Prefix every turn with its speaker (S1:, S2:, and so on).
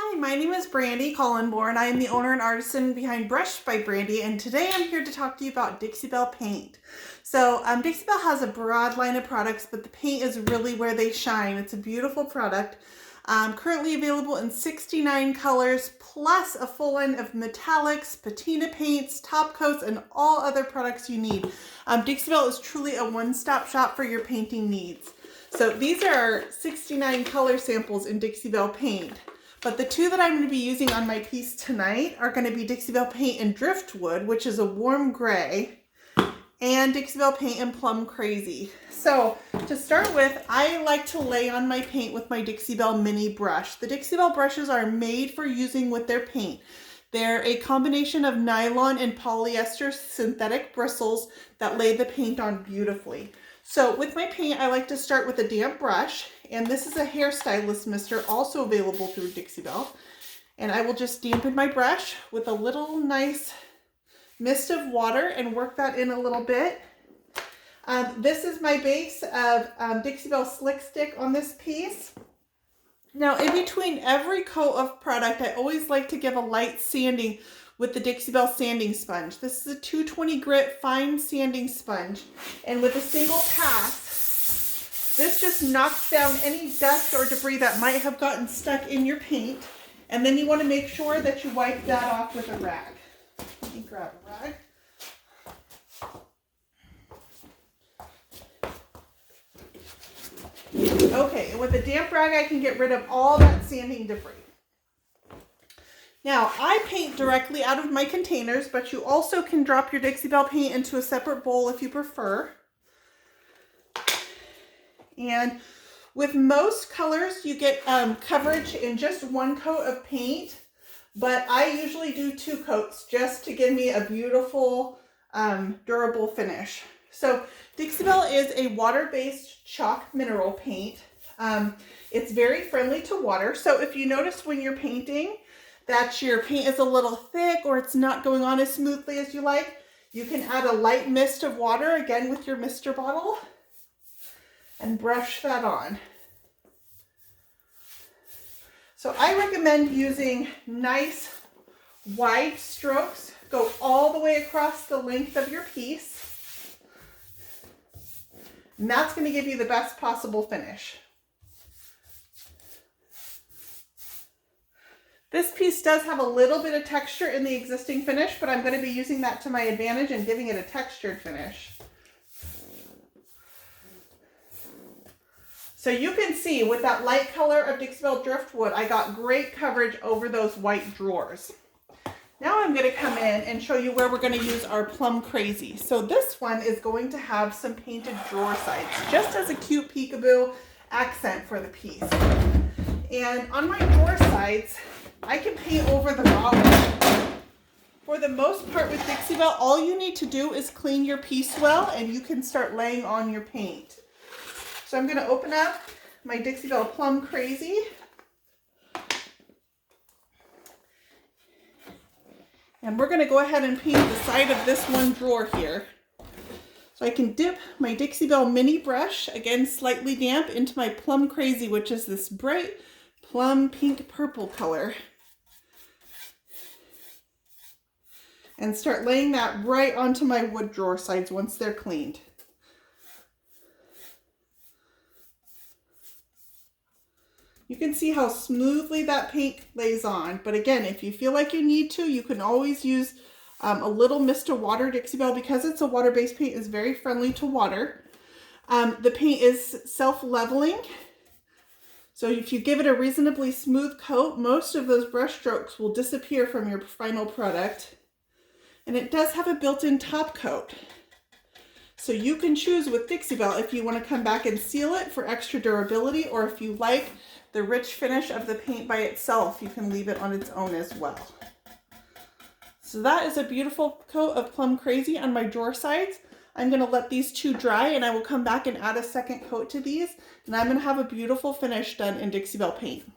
S1: Hi, my name is Brandy Collinborn. I am the owner and artisan behind Brush by Brandy, and today I'm here to talk to you about Dixie Belle paint. So Dixie Belle has a broad line of products, but the paint is really where they shine. It's a beautiful product. Currently available in 69 colors, plus a full line of metallics, patina paints, top coats, and all other products you need. Dixie Belle is truly a one-stop shop for your painting needs. So these are our 69 color samples in Dixie Belle paint. But the two that I'm going to be using on my piece tonight are going to be Dixie Belle paint in driftwood, which is a warm gray, and Dixie Belle paint in plum crazy. So to start with, I like to lay on my paint with my Dixie Belle mini brush. The Dixie Belle brushes are made for using with their paint. They're a combination of nylon and polyester synthetic bristles that lay the paint on beautifully. So with my paint, I like to start with a damp brush, and this is a hairstylist mister, also available through Dixie Belle. And I will just dampen my brush with a little nice mist of water and work that in a little bit. This is my base of Dixie Belle Slick Stick on this piece. Now, in between every coat of product, I always like to give a light sanding with the Dixie Belle sanding sponge. This is a 220 grit fine sanding sponge, and with a single pass, this just knocks down any dust or debris that might have gotten stuck in your paint. And then you want to make sure that you wipe that off with a rag. Let me grab a rag. Okay, and with a damp rag, I can get rid of all that sanding debris. Now, I paint directly out of my containers, but you also can drop your Dixie Belle paint into a separate bowl if you prefer. And with most colors, you get coverage in just one coat of paint, but I usually do 2 coats just to give me a beautiful, durable finish. So Dixie Belle is a water-based chalk mineral paint. It's very friendly to water. So if you notice when you're painting that your paint is a little thick or it's not going on as smoothly as you like, you can add a light mist of water, again with your mister bottle, and brush that on. So I recommend using nice wide strokes. Go all the way across the length of your piece. And that's going to give you the best possible finish. This piece does have a little bit of texture in the existing finish, but I'm going to be using that to my advantage and giving it a textured finish. So you can see with that light color of Dixie Belle Driftwood, I got great coverage over those white drawers. Now I'm going to come in and show you where we're going to use our Plum Crazy. So this one is going to have some painted drawer sides, just as a cute peekaboo accent for the piece. And on my drawer sides, I can paint over the bottom. For the most part with Dixie Belle, all you need to do is clean your piece well, and you can start laying on your paint. So I'm going to open up my Dixie Belle Plum Crazy. And we're going to go ahead and paint the side of this one drawer here. So I can dip my Dixie Belle mini brush, again slightly damp, into my Plum Crazy, which is this bright plum pink purple color. And start laying that right onto my wood drawer sides once they're cleaned. You can see how smoothly that paint lays on, but again, if you feel like you need to, you can always use a little mist of water. Dixie Belle, because it's a water-based paint, is very friendly to water. The paint is self-leveling, so if you give it a reasonably smooth coat, most of those brush strokes will disappear from your final product. And it does have a built-in top coat. So you can choose with Dixie Belle if you want to come back and seal it for extra durability, or if you like the rich finish of the paint by itself, you can leave it on its own as well. So that is a beautiful coat of Plum Crazy on my drawer sides. I'm going to let these 2 dry, and I will come back and add a second coat to these, and I'm going to have a beautiful finish done in Dixie Belle paint.